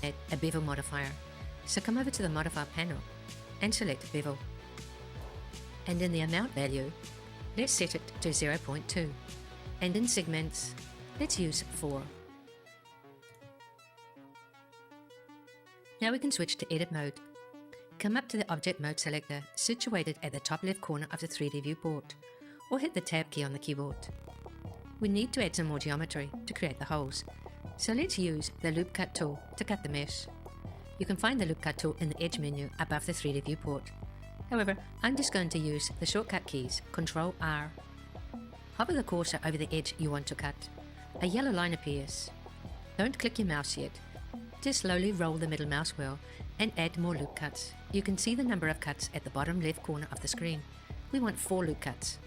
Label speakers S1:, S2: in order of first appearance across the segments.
S1: add a bevel modifier. So come over to the modifier panel and select bevel. And in the amount value, let's set it to 0.2. And in segments, let's use 4. Now we can switch to edit mode. Come up to the object mode selector situated at the top left corner of the 3D viewport, or hit the tab key on the keyboard. We need to add some more geometry to create the holes, so let's use the loop cut tool to cut the mesh. You can find the loop cut tool in the edge menu above the 3D viewport. However, I'm just going to use the shortcut keys Ctrl R. Hover the cursor over the edge you want to cut. A yellow line appears. Don't click your mouse yet. Just slowly roll the middle mouse wheel and add more loop cuts. You can see the number of cuts at the bottom left corner of the screen. We want 4 loop cuts.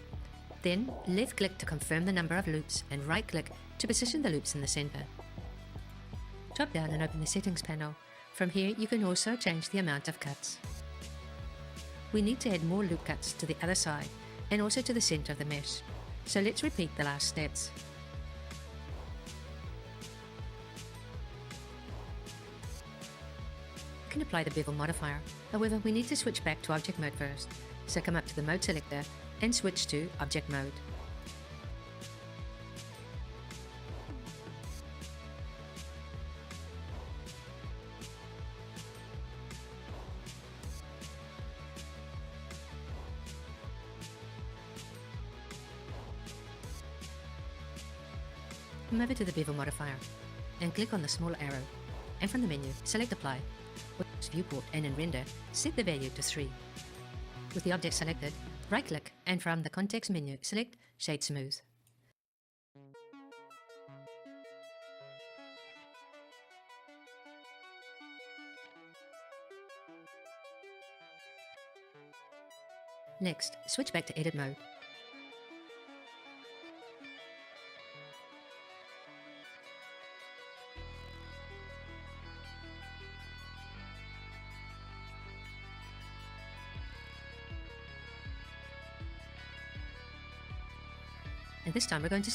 S1: Then left click to confirm the number of loops and right click to position the loops in the center. Drop down and open the settings panel. From here you can also change the amount of cuts. We need to add more loop cuts to the other side and also to the center of the mesh. So let's repeat the last steps. Can apply the bevel modifier. However, we need to switch back to object mode first. So come up to the mode selector and switch to object mode. Come over to the bevel modifier and click on the small arrow, and from the menu select apply. With viewport and in render, set the value to 3. With the object selected, right click and from the context menu select Shade Smooth. Next, switch back to edit mode. And this time we're going to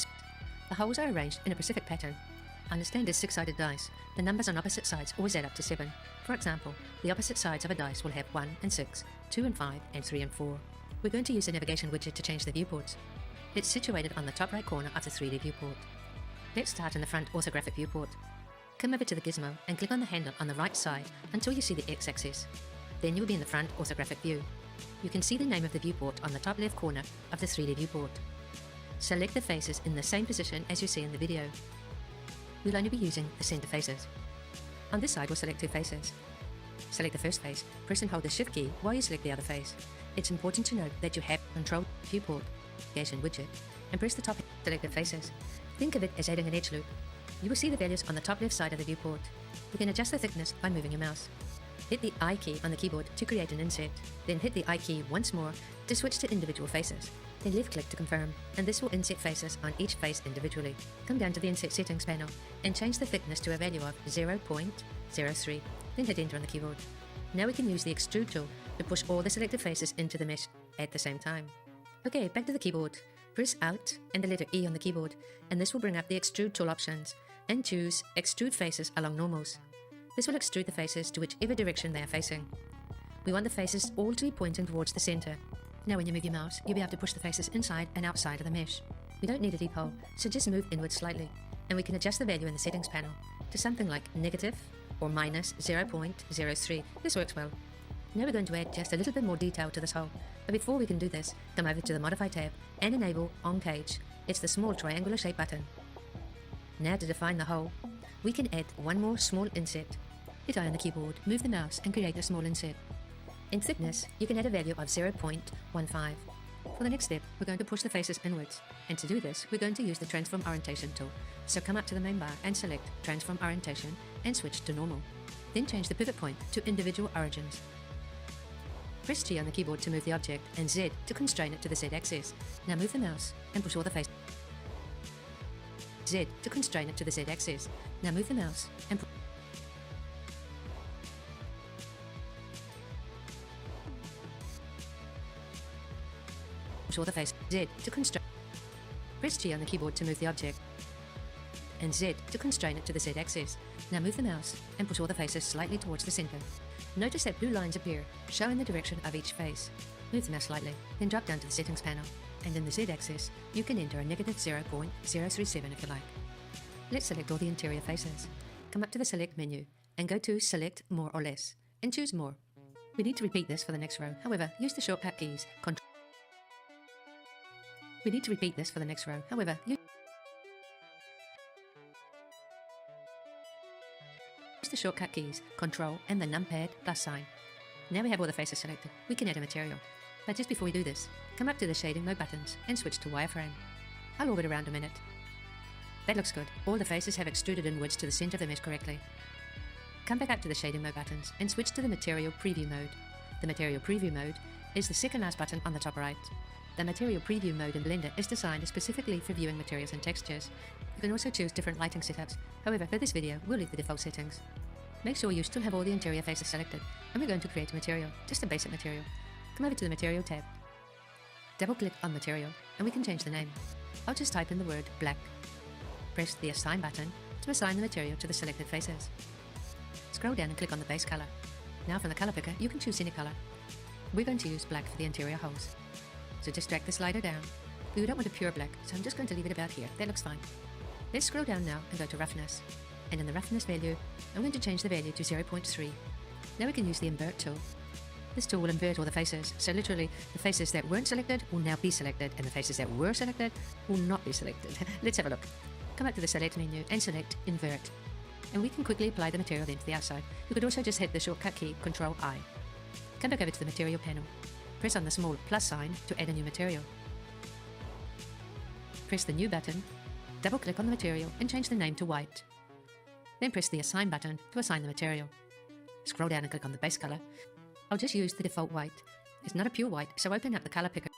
S1: the holes are arranged in a specific pattern. Understand as 6-sided dice. The numbers on opposite sides always add up to 7. For example, the opposite sides of a dice will have 1 and 6, 2 and 5, and 3 and 4. We're going to use the navigation widget to change the viewports. It's situated on the top right corner of the 3D viewport. Let's start in the front orthographic viewport. Come over to the gizmo and click on the handle on the right side until you see the x-axis. Then you will be in the front orthographic view. You can see the name of the viewport on the top left corner of the 3D viewport. Select the faces in the same position as you see in the video. We'll only be using the center faces. On this side we'll select 2 faces. Select the first face, press and hold the shift key while you select the other face. It's important to note that you have control viewport navigation widget and press the top selected faces. Think of it as adding an edge loop. You will see the values on the top left side of the viewport. You can adjust the thickness by moving your mouse. Hit the I key on the keyboard to create an inset, then hit the I key once more to switch to individual faces. Then left click to confirm, and this will inset faces on each face individually. Come down to the inset settings panel and change the thickness to a value of 0.03, then hit enter on the keyboard. Now we can use the extrude tool to push all the selected faces into the mesh at the same time. Okay, back to the keyboard. Press Alt and the letter E on the keyboard, and this will bring up the extrude tool options, and choose extrude faces along normals. This will extrude the faces to whichever direction they are facing. We want the faces all to be pointing towards the center. Now when you move your mouse, you'll be able to push the faces inside and outside of the mesh. We don't need a deep hole, so just move inward slightly, and we can adjust the value in the settings panel to something like negative or minus 0.03. This works well. Now we're going to add just a little bit more detail to this hole, but before we can do this, come over to the Modify tab and enable On Page. It's the small triangular shape button. Now to define the hole, we can add one more small inset. Hit I on the keyboard, move the mouse and create a small inset. In thickness, you can add a value of 0.15. For the next step, we're going to push the faces inwards, and to do this, we're going to use the Transform Orientation tool. So come up to the main bar and select Transform Orientation and switch to Normal. Then change the pivot point to Individual Origins. Press G on the keyboard to move the object and Z to constrain it to the Z axis. Now move the mouse and push all the faces. Z to constrain it to the Z axis. Now move the mouse and push all the face Z to constrain. Press G on the keyboard to move the object and Z to constrain it to the Z axis. Now move the mouse and push all the faces slightly towards the center. Notice that blue lines appear, showing the direction of each face. Move the mouse slightly, then drop down to the settings panel, and in the Z axis, you can enter a negative 0.037 if you like. Let's select all the interior faces. Come up to the Select menu, and go to Select More or Less, and choose More. We need to repeat this for the next row, however, use the shortcut keys Use the shortcut keys Control and the numpad plus sign. Now we have all the faces selected, we can add a material. But just before we do this, come up to the shading mode buttons and switch to wireframe. I'll orbit around a minute. That looks good. All the faces have extruded inwards to the center of the mesh correctly. Come back up to the shading mode buttons and switch to the material preview mode. The material preview mode is the second last button on the top right. The material preview mode in Blender is designed specifically for viewing materials and textures. You can also choose different lighting setups. However, for this video, we'll leave the default settings. Make sure you still have all the interior faces selected, and we're going to create a material, just a basic material. Come over to the Material tab. Double-click on Material, and we can change the name. I'll just type in the word black. Press the Assign button to assign the material to the selected faces. Scroll down and click on the base color. Now from the color picker, you can choose any color. We're going to use black for the interior holes. So just drag the slider down. We don't want a pure black, so I'm just going to leave it about here. That looks fine. Let's scroll down now and go to Roughness. And in the Roughness value, I'm going to change the value to 0.3. Now we can use the Invert tool. This tool will invert all the faces, so literally the faces that weren't selected will now be selected, and the faces that were selected will not be selected. Let's have a look. Come up to the Select menu and select Invert. And we can quickly apply the material then to the outside. You could also just hit the shortcut key Ctrl-I. Come back over to the Material panel. Press on the small plus sign to add a new material. Press the New button, double-click on the material and change the name to White. Then press the Assign button to assign the material. Scroll down and click on the base color. I'll just use the default white. It's not a pure white, so open up the color picker.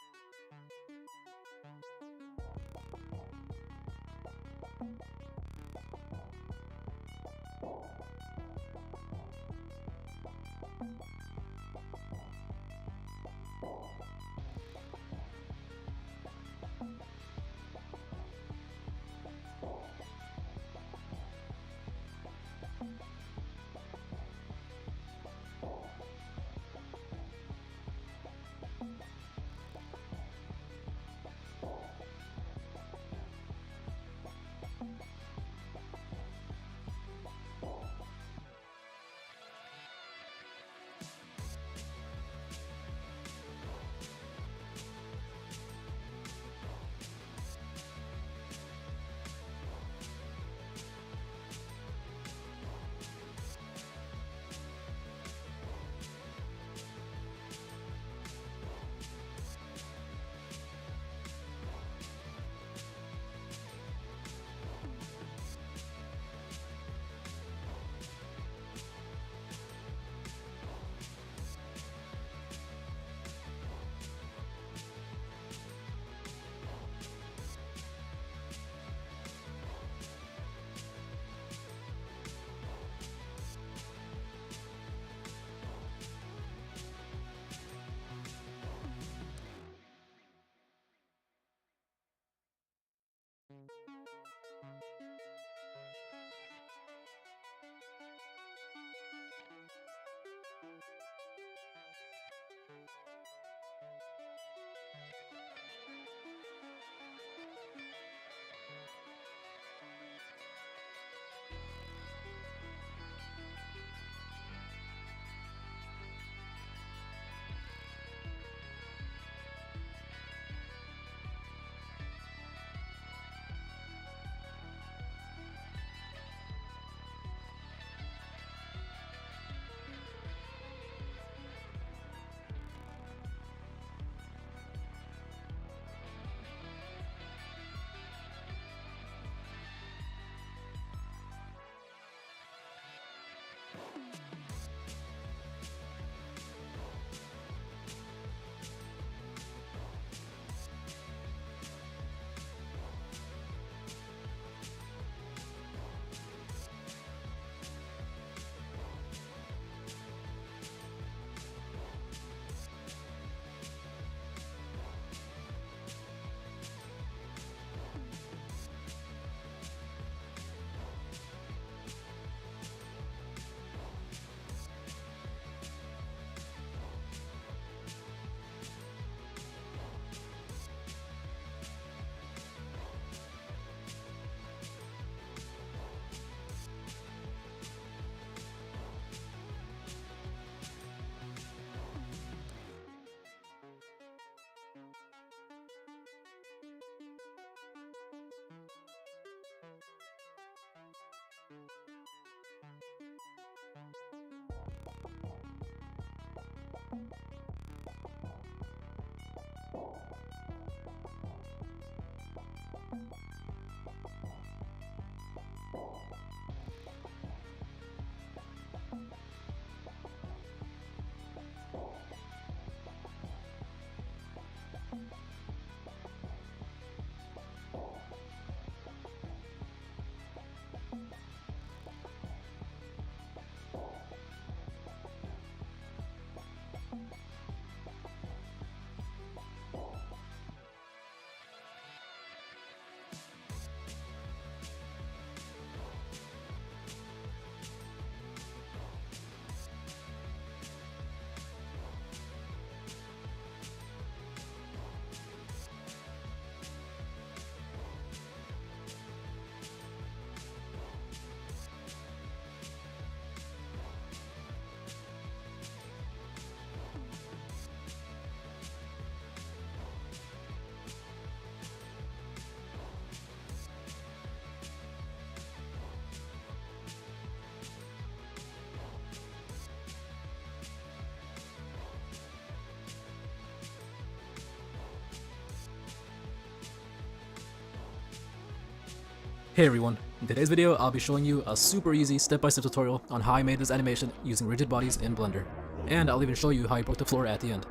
S2: Hey everyone, in today's video I'll be showing you a super easy step-by-step tutorial on how I made this animation using rigid bodies in Blender. And I'll even show you how I broke the floor at the end.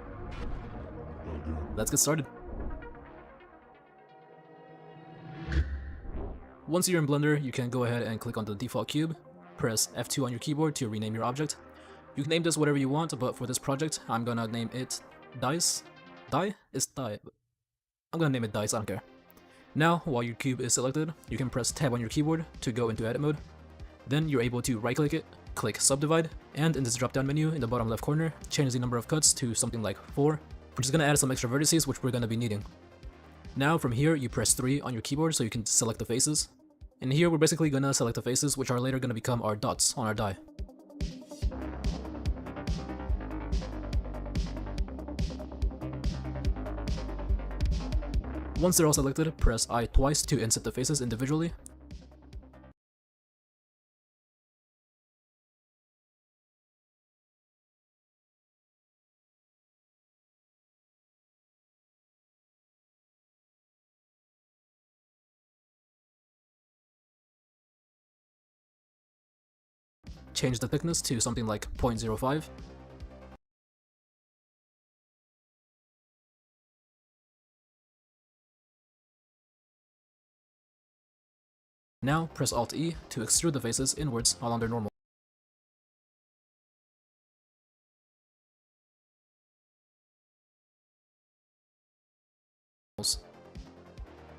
S2: Let's get started. Once you're in Blender, you can go ahead and click on the default cube, press F2 on your keyboard to rename your object. You can name this whatever you want, but for this project I'm gonna name it Dice. Die? It's Die. I'm gonna name it Dice, I don't care. Now, while your cube is selected, you can press Tab on your keyboard to go into edit mode. Then you're able to right-click it, click Subdivide, and in this drop-down menu in the bottom left corner, change the number of cuts to something like 4, which is going to add some extra vertices which we're going to be needing. Now, from here, you press 3 on your keyboard so you can select the faces. And here, we're basically going to select the faces which are later going to become our dots on our die. Once they're all selected, press I twice to inset the faces individually. Change the thickness to something like 0.05. Now, press Alt-E to extrude the faces inwards along their normal.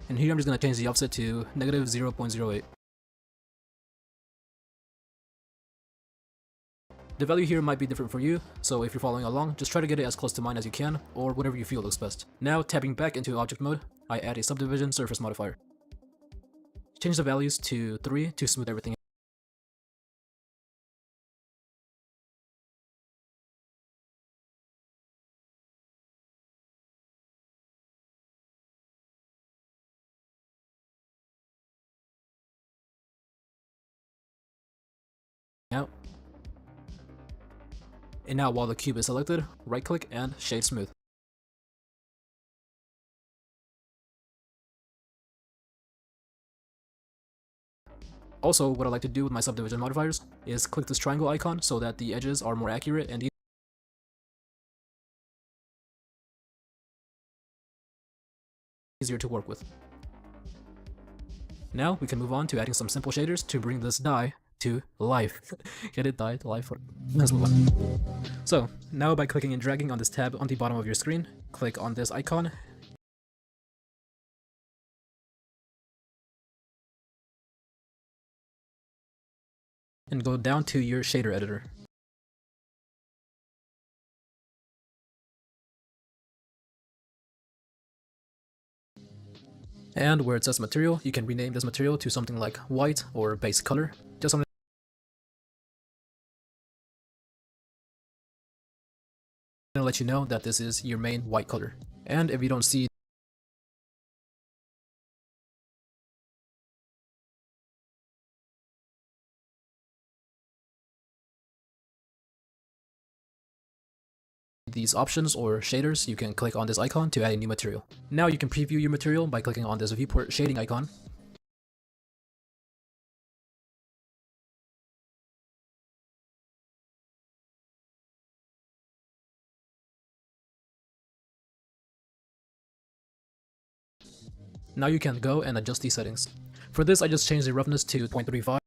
S2: And here I'm just going to change the offset to negative 0.08. The value here might be different for you, so if you're following along, just try to get it as close to mine as you can, or whatever you feel looks best. Now, tapping back into object mode, I add a subdivision surface modifier. Change the values to 3 to smooth everything out. And now while the cube is selected, right click and shade smooth. Also, what I like to do with my subdivision modifiers is click this triangle icon so that the edges are more accurate and easier to work with. Now we can move on to adding some simple shaders to bring this die to life. Get it? Die to life? Let's move on. So, now by clicking and dragging on this tab on the bottom of your screen, click on this icon, and go down to your shader editor. And where it says material, you can rename this material to something like white or base color. Just something to let you know that this is your main white color. And if you don't see these options or shaders, you can click on this icon to add a new material. Now you can preview your material by clicking on this viewport shading icon. Now you can go and adjust these settings. For this, I just changed the roughness to 0.35.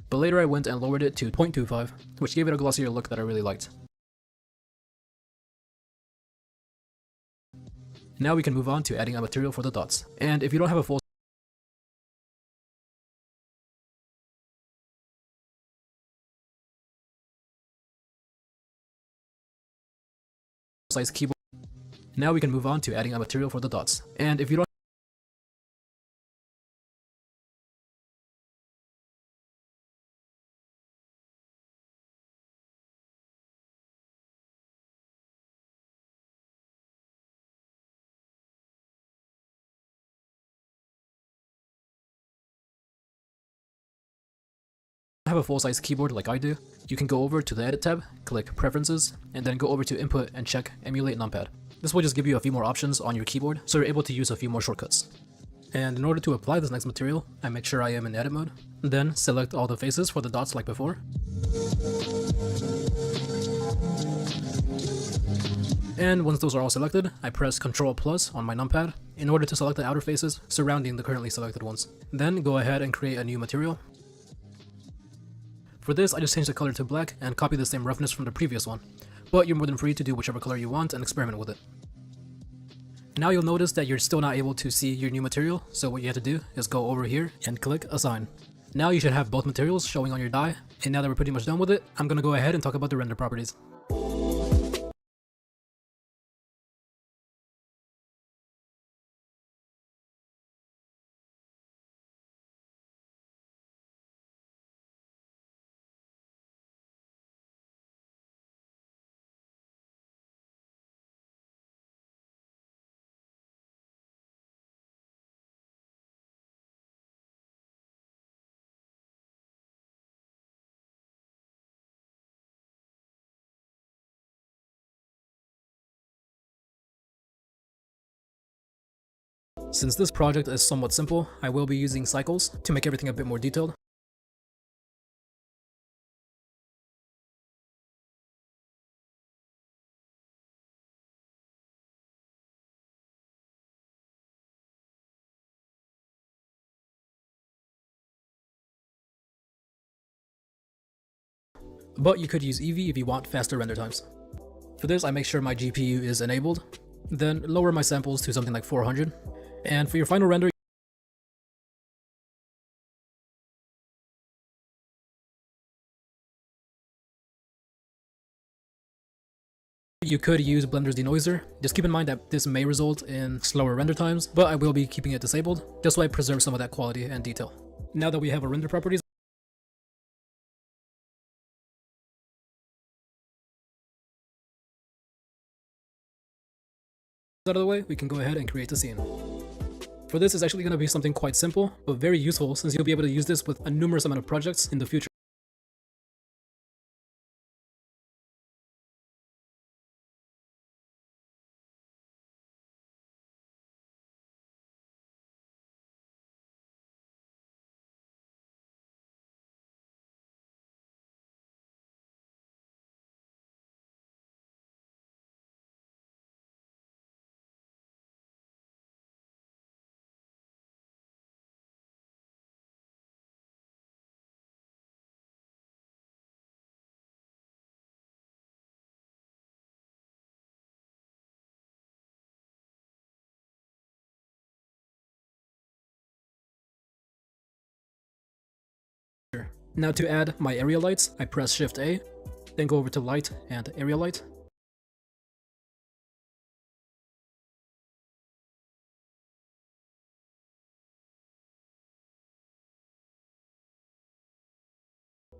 S2: But later I went and lowered it to 0.25, which gave it a glossier look that I really liked. Now we can move on to adding a material for the dots. And if you don't have a full size keyboard, now we can move on to adding a material for the dots. And if you don't have a full-size keyboard like I do, you can go over to the Edit tab, click Preferences, and then go over to Input and check Emulate Numpad. This will just give you a few more options on your keyboard, so you're able to use a few more shortcuts. And in order to apply this next material, I make sure I am in Edit mode, then select all the faces for the dots like before. And once those are all selected, I press Ctrl+ on my numpad in order to select the outer faces surrounding the currently selected ones. Then go ahead and create a new material. For this, I just changed the color to black and copy the same roughness from the previous one, but you're more than free to do whichever color you want and experiment with it. Now you'll notice that you're still not able to see your new material, so what you have to do is go over here and click Assign. Now you should have both materials showing on your die, and now that we're pretty much done with it, I'm gonna go ahead and talk about the render properties. Since this project is somewhat simple, I will be using cycles to make everything a bit more detailed. But you could use Eevee if you want faster render times. For this, I make sure my GPU is enabled, then lower my samples to something like 400. And for your final render, you could use Blender's denoiser. Just keep in mind that this may result in slower render times, but I will be keeping it disabled, just so I preserve some of that quality and detail. Now that we have our render properties out of the way, we can go ahead and create the scene. For this, it's actually going to be something quite simple, but very useful since you'll be able to use this with a numerous amount of projects in the future. Now to add my area lights, I press Shift A, then go over to Light and Area Light.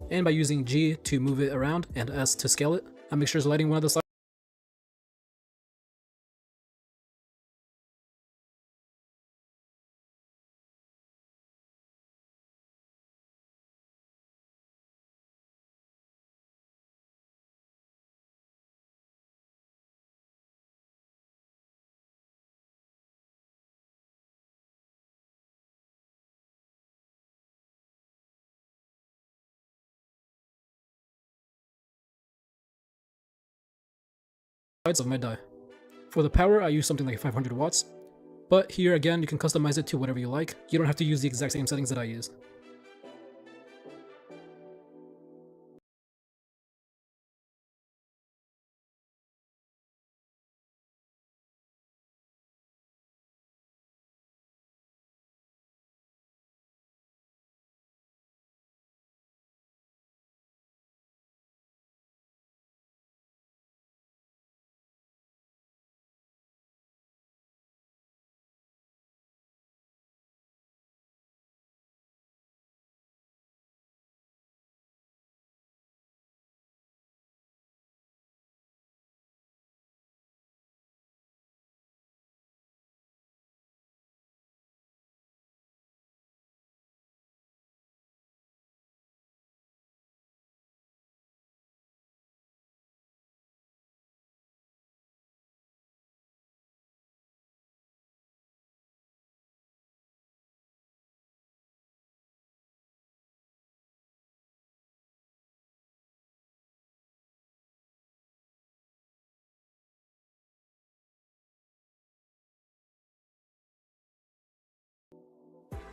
S2: And by using G to move it around and S to scale it, I make sure it's lighting one of the sides. sides of my die. For the power, I use something like 500 watts, but here again, you can customize it to whatever you like. You don't have to use the exact same settings that I used.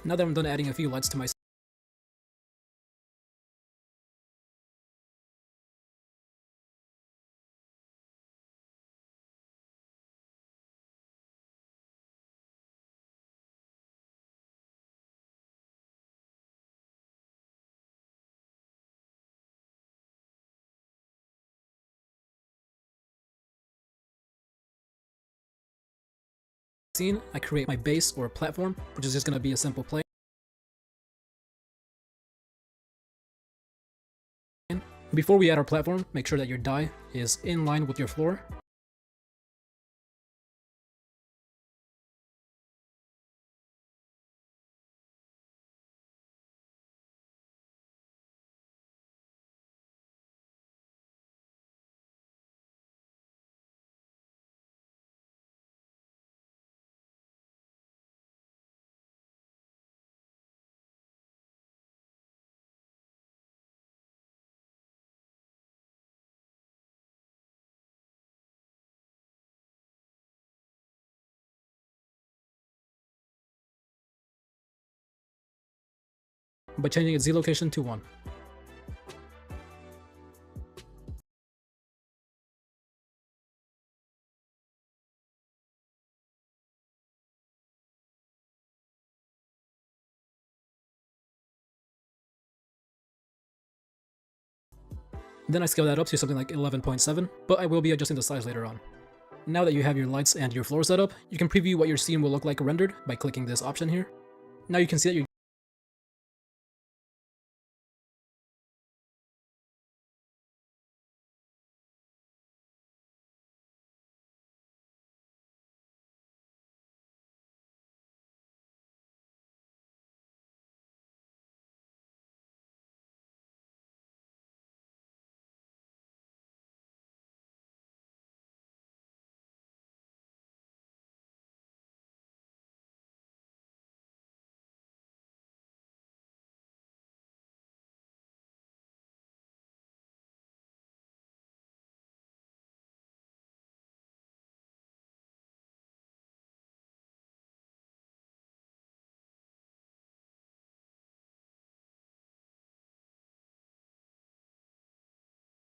S2: Now that I'm done adding a few lights to my scene, I create my base or platform, which is just going to be a simple plane. Before we add our platform, make sure that your die is in line with your floor. By changing its Z location to 1. Then I scale that up to something like 11.7, but I will be adjusting the size later on. Now that you have your lights and your floor set up, you can preview what your scene will look like rendered by clicking this option here. Now you can see that you're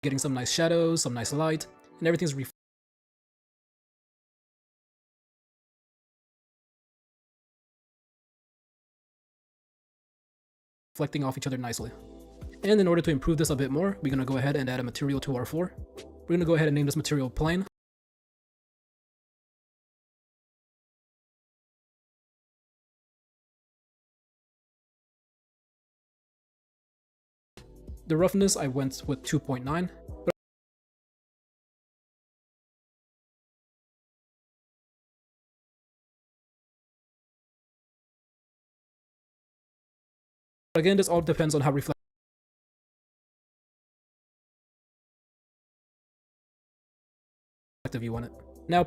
S2: getting some nice shadows, some nice light, and everything's reflecting off each other nicely. And in order to improve this a bit more, we're going to go ahead and add a material to our floor. We're going to go ahead and name this material plane. The roughness, I went with 2.9. But again, this all depends on how reflective you want it. Now,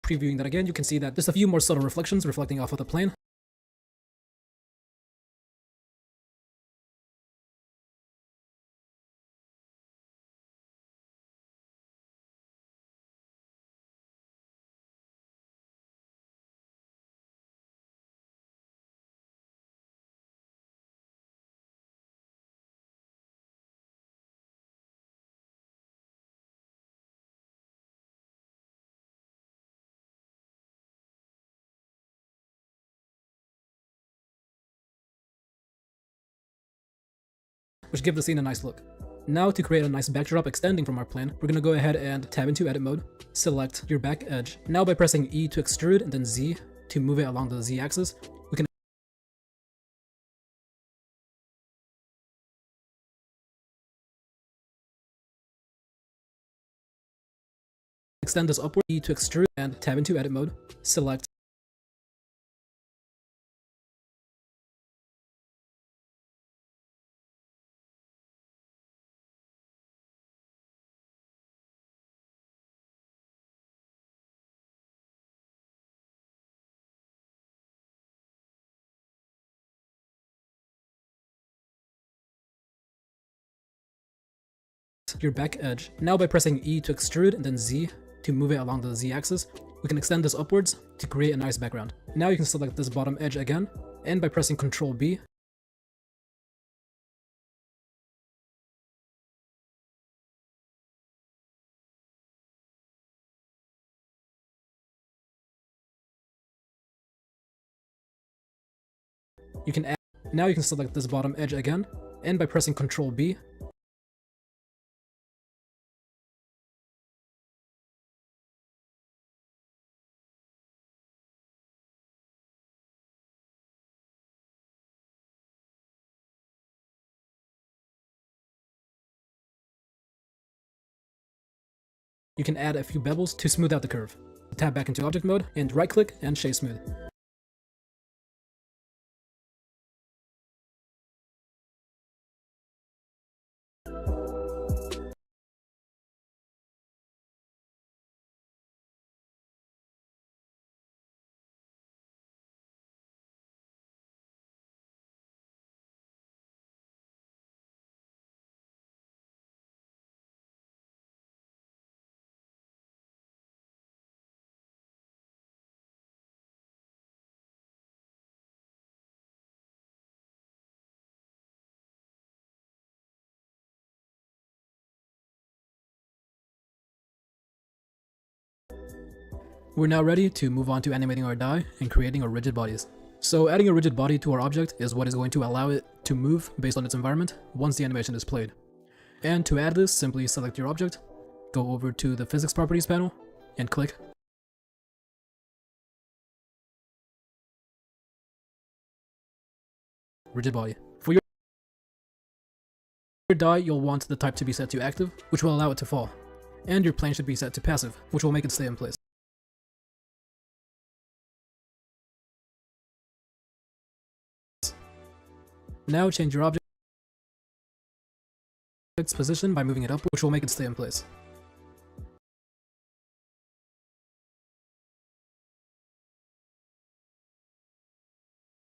S2: Previewing that again, you can see that there's a few more subtle reflections reflecting off of the plane. Which give the scene a nice look. Now to create a nice backdrop extending from our plane, we're gonna go ahead and tab into edit mode, select your back edge. Now by pressing E to extrude and then Z to move it along the Z axis, we can extend this upward, E to extrude and tab into edit mode, select your back edge. Now by pressing E to extrude and then Z to move it along the Z axis, we can extend this upwards to create a nice background. Now you can select this bottom edge again, and by pressing Ctrl B, you can add, now you can select this bottom edge again, and by pressing Ctrl B, you can add a few bevels to smooth out the curve. Tab back into object mode and right click and shade smooth. We're now ready to move on to animating our die and creating our rigid bodies. So adding a rigid body to our object is what is going to allow it to move based on its environment once the animation is played. And to add this, simply select your object, go over to the physics properties panel, and click rigid body. For your die, you'll want the type to be set to active, which will allow it to fall. And your plane should be set to passive, which will make it stay in place. Now change your object's position by moving it up, which will make it stay in place.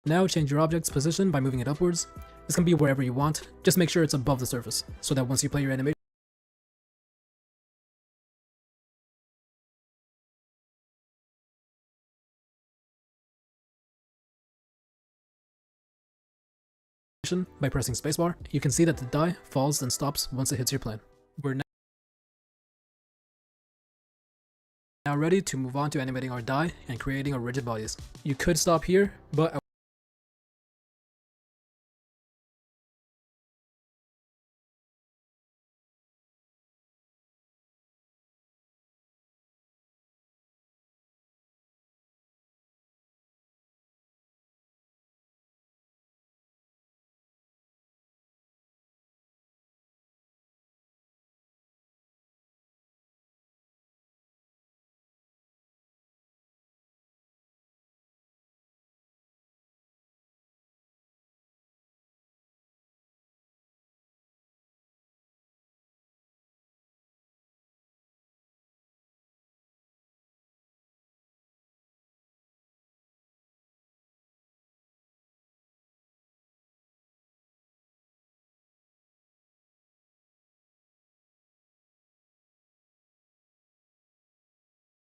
S2: Now change your object's position by moving it upwards. This can be wherever you want, just make sure it's above the surface, so that once you play your animation, by pressing spacebar, you can see that the die falls and stops once it hits your plane. We're now ready to move on to animating our die and creating our rigid bodies. You could stop here, but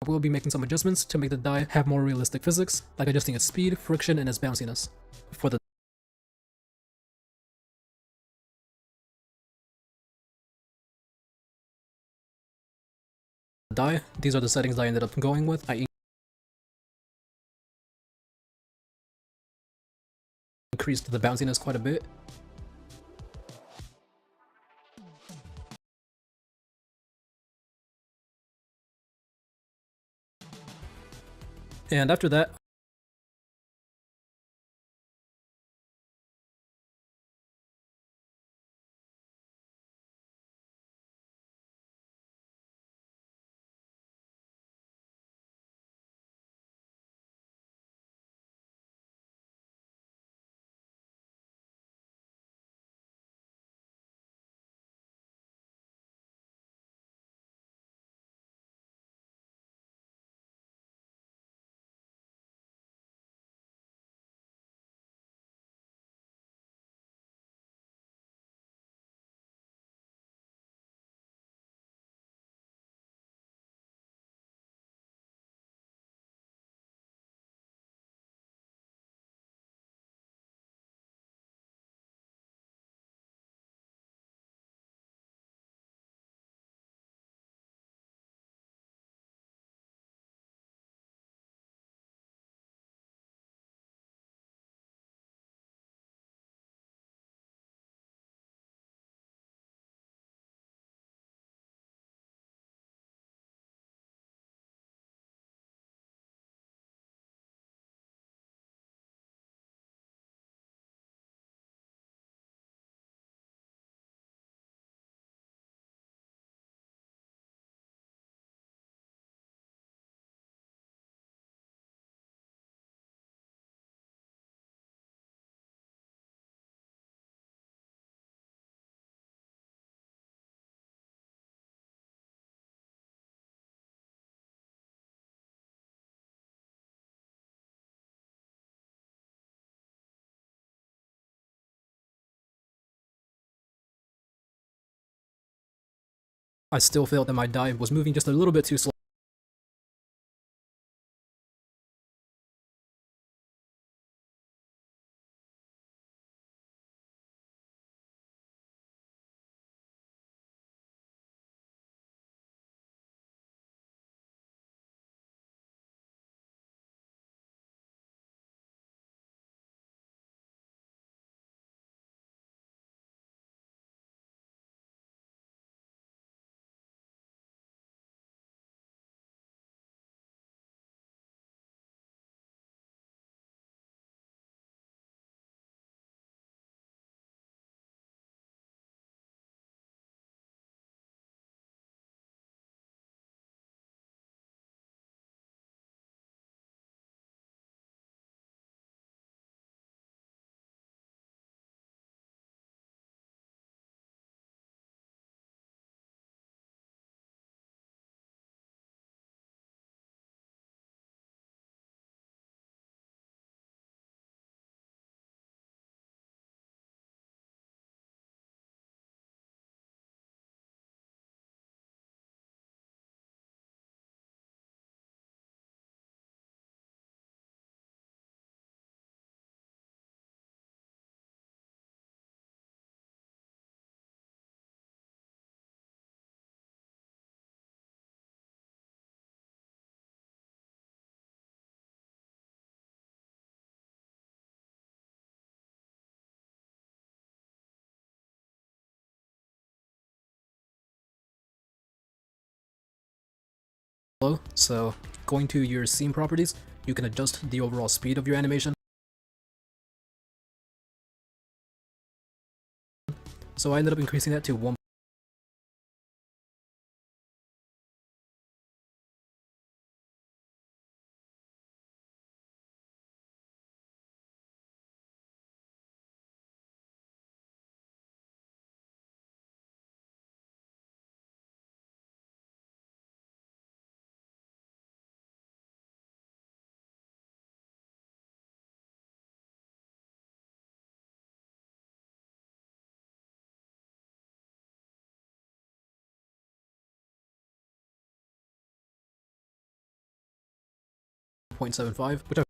S2: will be making some adjustments to make the die have more realistic physics, like adjusting its speed, friction, and its bounciness. For the die, these are the settings I ended up going with. I increased the bounciness quite a bit. And after that, I still felt that my die was moving just a little bit too slow. So going to your scene properties, you can adjust the overall speed of your animation. So I ended up increasing that to 1. 0.75, which I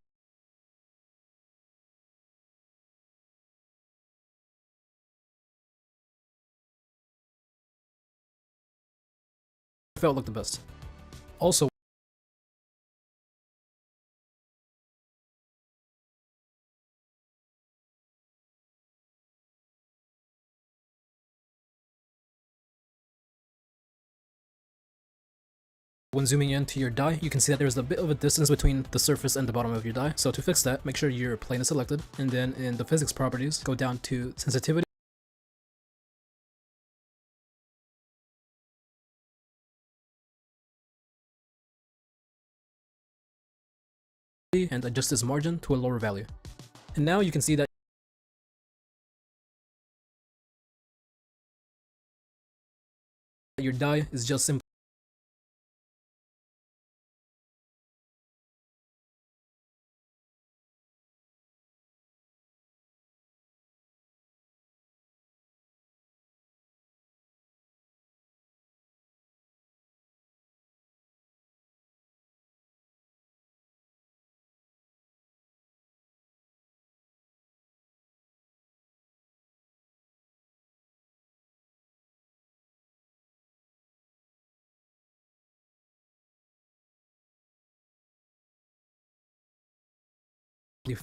S2: felt looked the best. Also, when zooming into your die, you can see that there's a bit of a distance between the surface and the bottom of your die. So to fix that, make sure your plane is selected, and then in the physics properties, go down to sensitivity, and adjust this margin to a lower value. And now you can see that your die is just simply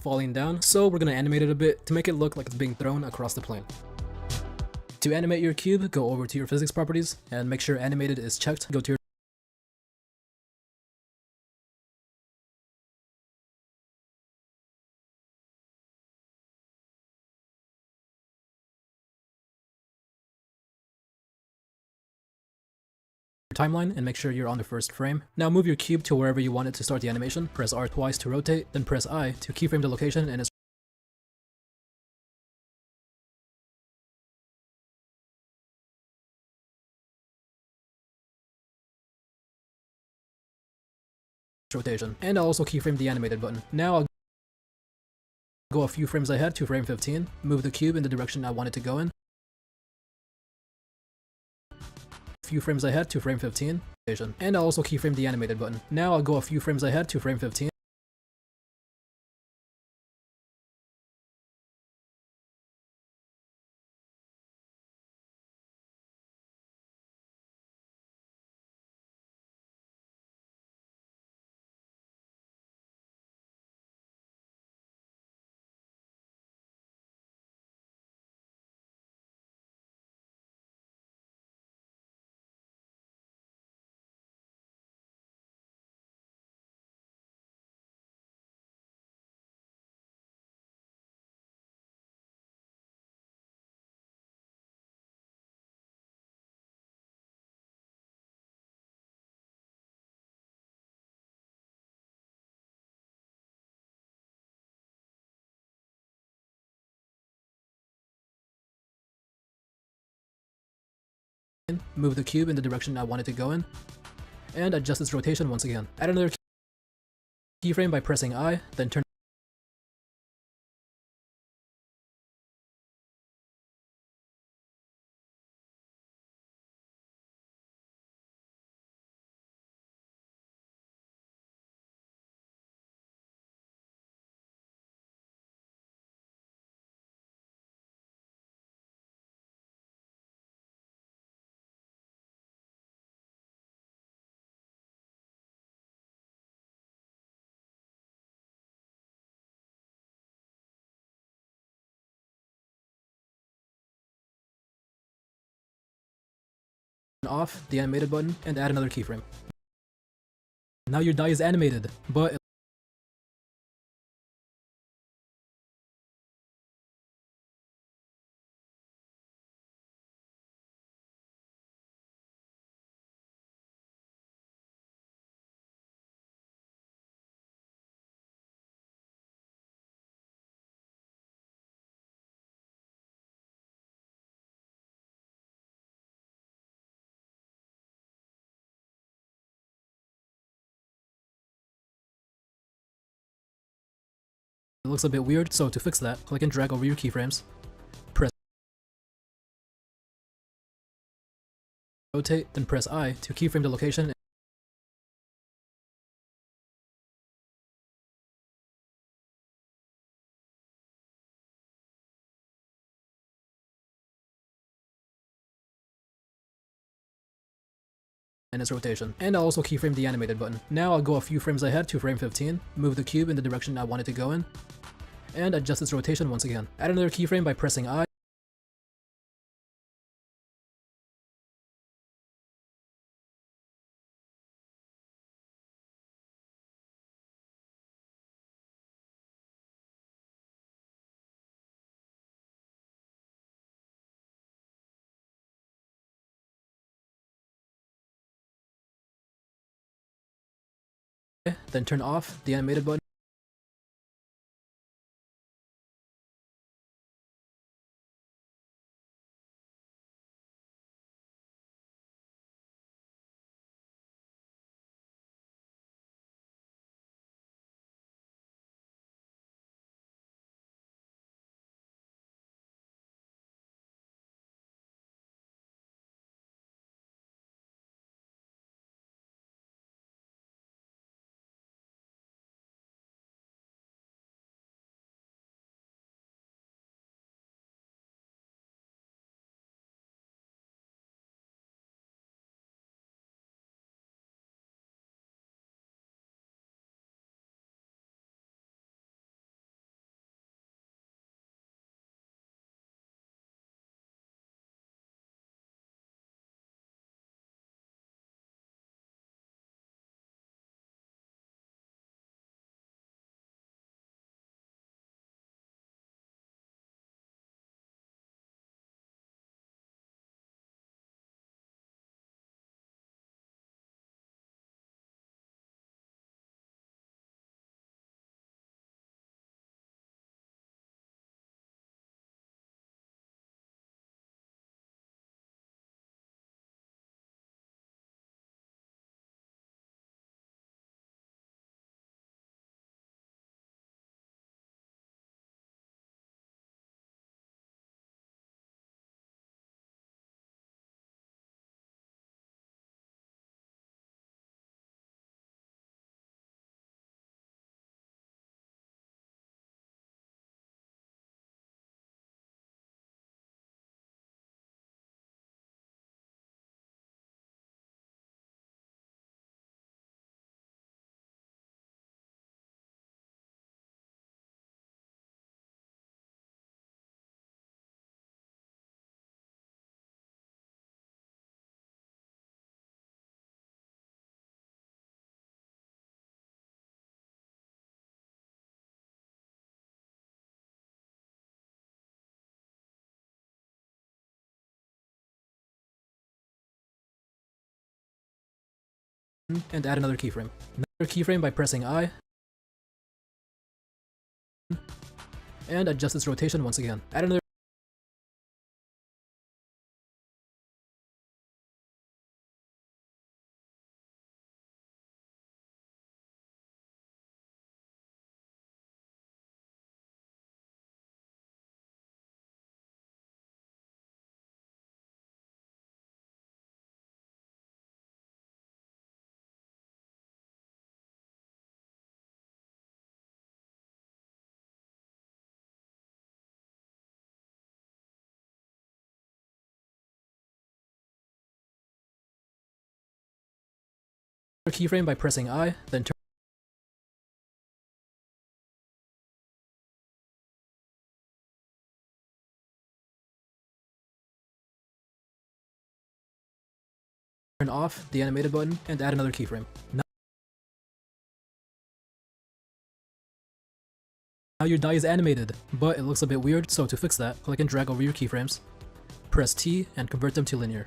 S2: falling down, so we're going to animate it a bit to make it look like it's being thrown across the plane. To animate your cube, go over to your physics properties and make sure animated is checked. Go to your timeline and make sure you're on the first frame. Now move your cube to wherever you want it to start the animation. Press R twice to rotate, then press I to keyframe the location and its rotation. And I'll also keyframe the animated button. Now I'll go a few frames ahead to frame 15, move the cube in the direction I want it to go in. Few frames ahead to frame 15, and I'll also keyframe the animated button. Now I'll go a few frames ahead to frame 15. Move the cube in the direction I want it to go in, and adjust its rotation once again. Add another keyframe by pressing I, then turn off the animated button and add another keyframe. Now your die is animated, but it looks a bit weird, so to fix that, click and drag over your keyframes, press rotate, then press I to keyframe the location and its rotation. And I'll also keyframe the animated button. Now I'll go a few frames ahead to frame 15, move the cube in the direction I want it to go in, and adjust its rotation once again. Add another keyframe by pressing I, then turn off the animated button, and add another keyframe. Another keyframe by pressing I, and adjust its rotation once again. Add another keyframe by pressing I, then turn off the animated button, and add another keyframe. Now your die is animated, but it looks a bit weird, so to fix that, click and drag over your keyframes, press T, and convert them to linear.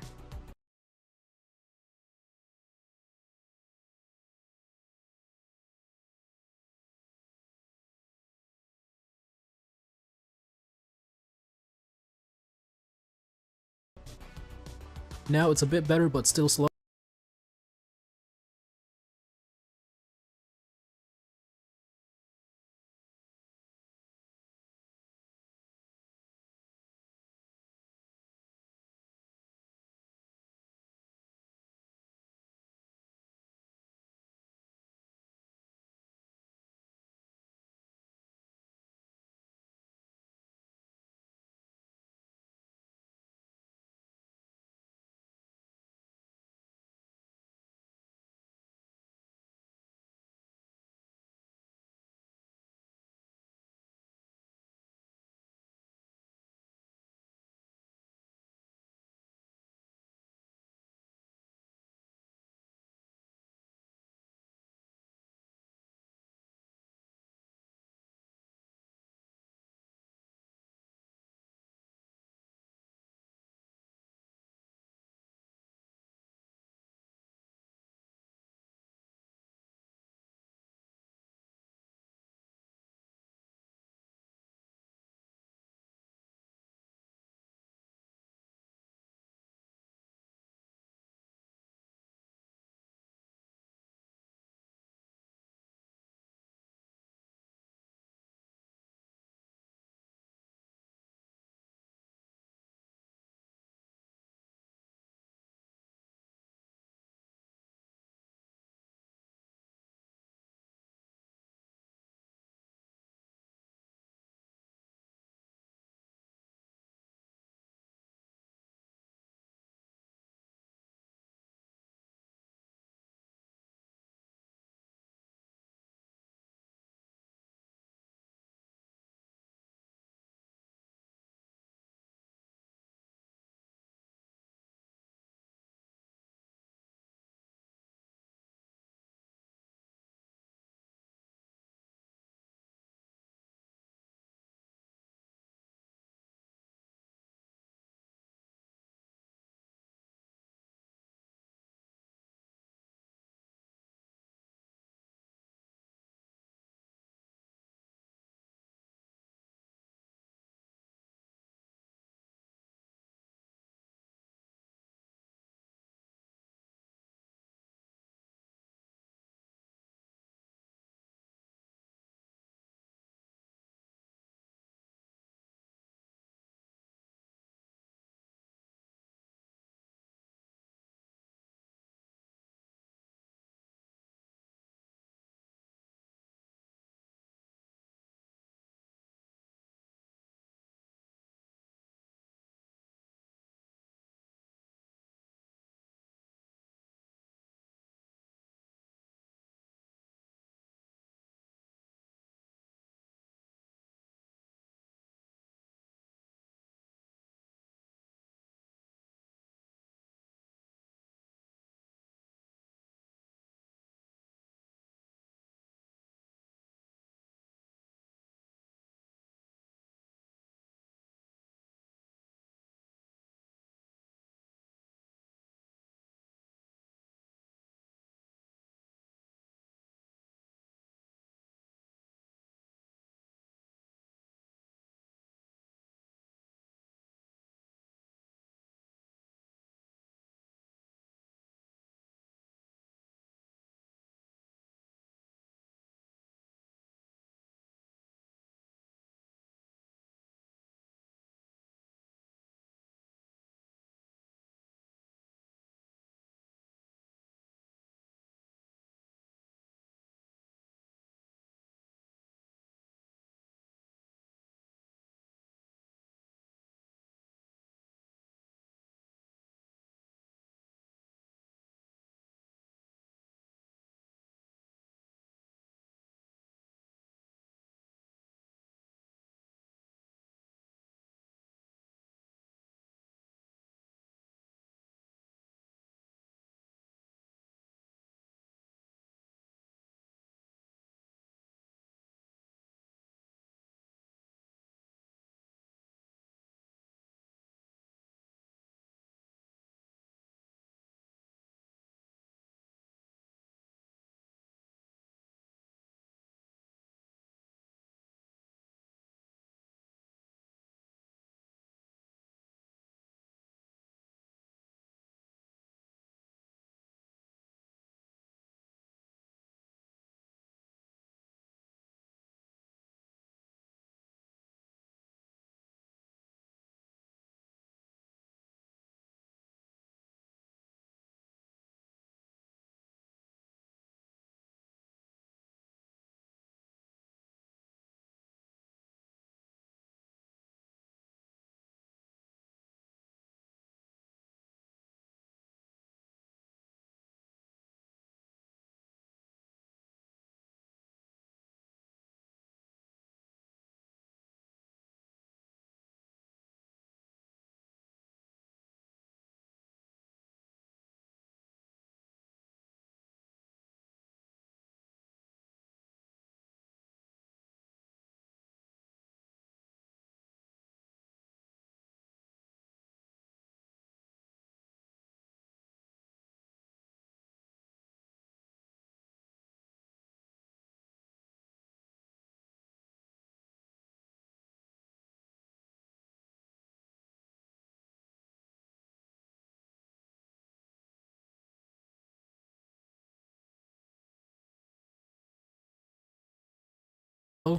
S2: Now it's a bit better, but still slow.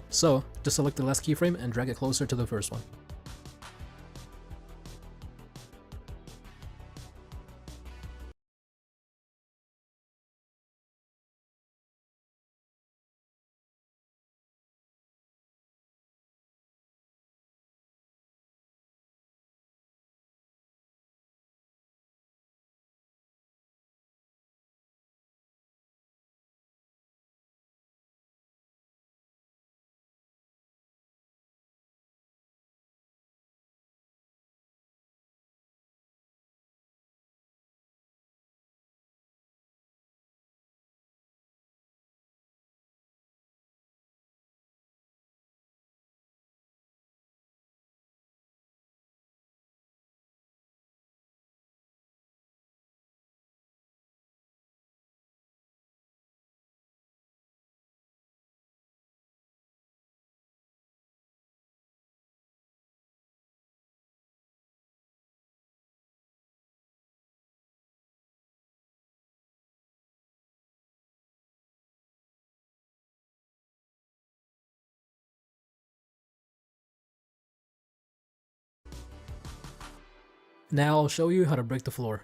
S2: So just select the last keyframe and drag it closer to the first one. Now I'll show you how to break the floor.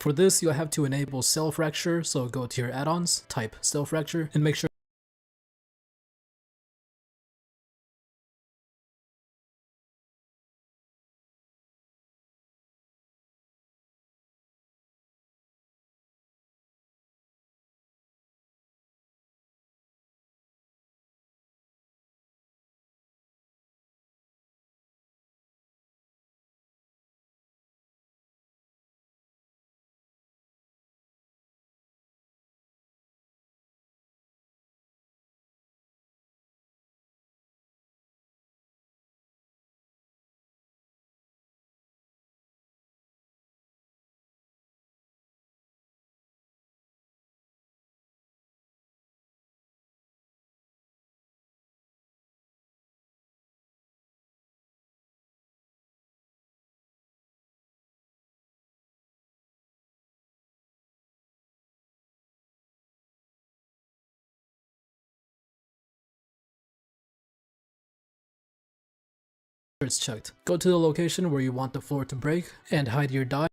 S2: For this, you'll have to enable cell fracture, so go to your add-ons, type cell fracture, and make sure it's checked. Go to the location where you want the floor to break and hide your die.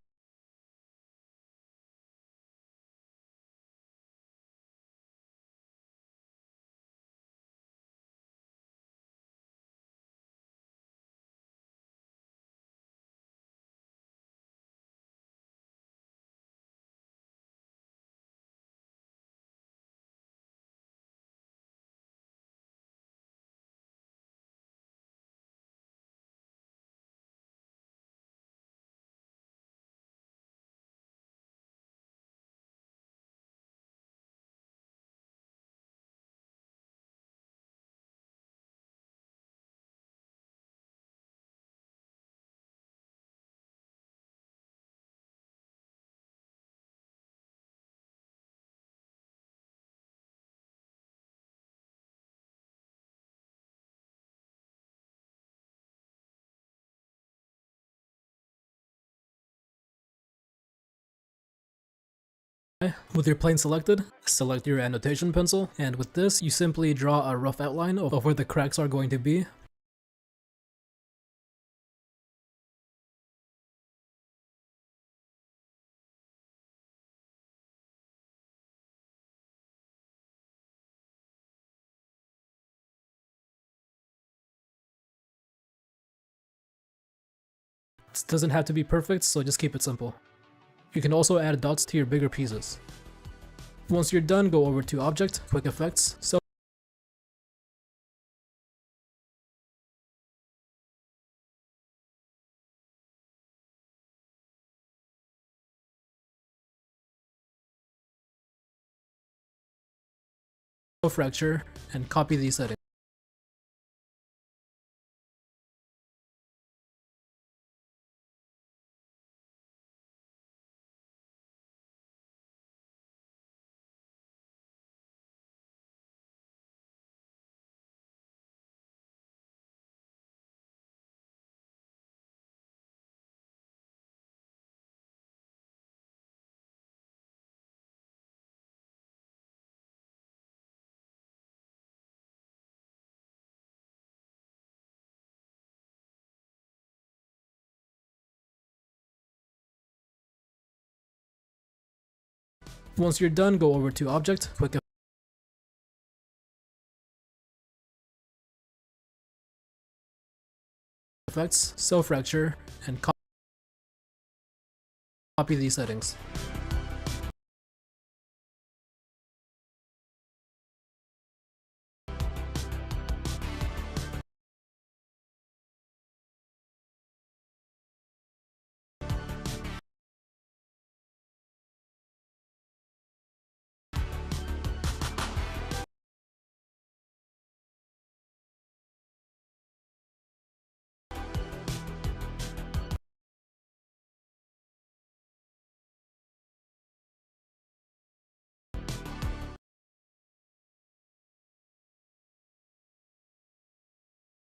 S2: With your plane selected, select your annotation pencil, and with this, you simply draw a rough outline of where the cracks are going to be. This doesn't have to be perfect, so just keep it simple. You can also add dots to your bigger pieces. Once you're done, go over to Object, Quick Effects, Fracture, and copy these settings. Once you're done, go over to Object, Quick Effects, Fracture, and copy these settings.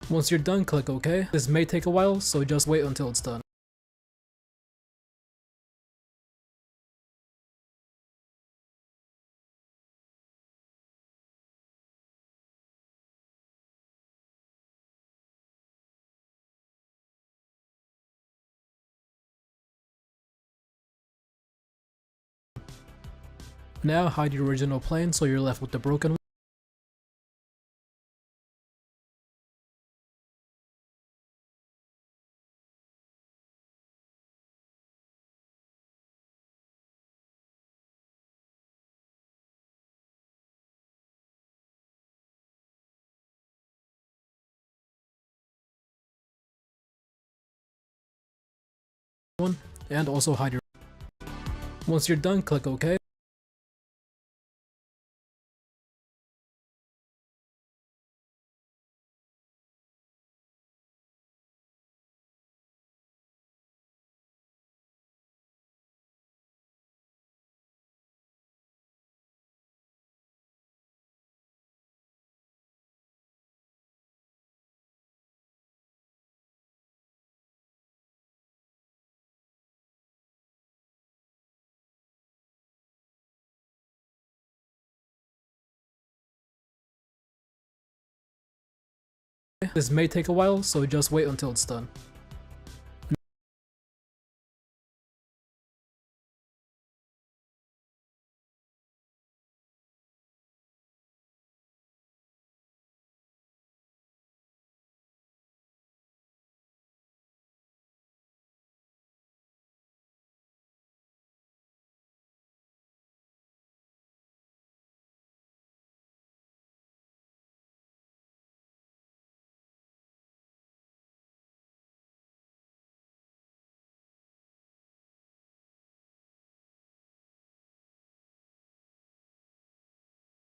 S2: Once you're done, click OK. This may take a while, so just wait until it's done. Now hide your original plane so you're left with the broken one. And also hide your. Once you're done, click OK. This may take a while, so just wait until it's done.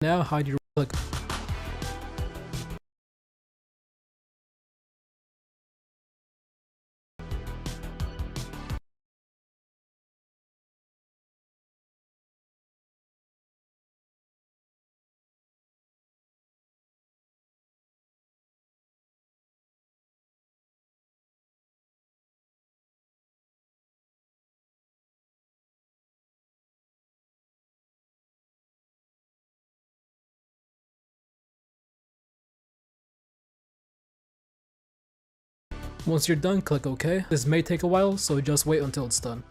S2: Now hide your click. Once you're done, click OK. This may take a while, so just wait until it's done.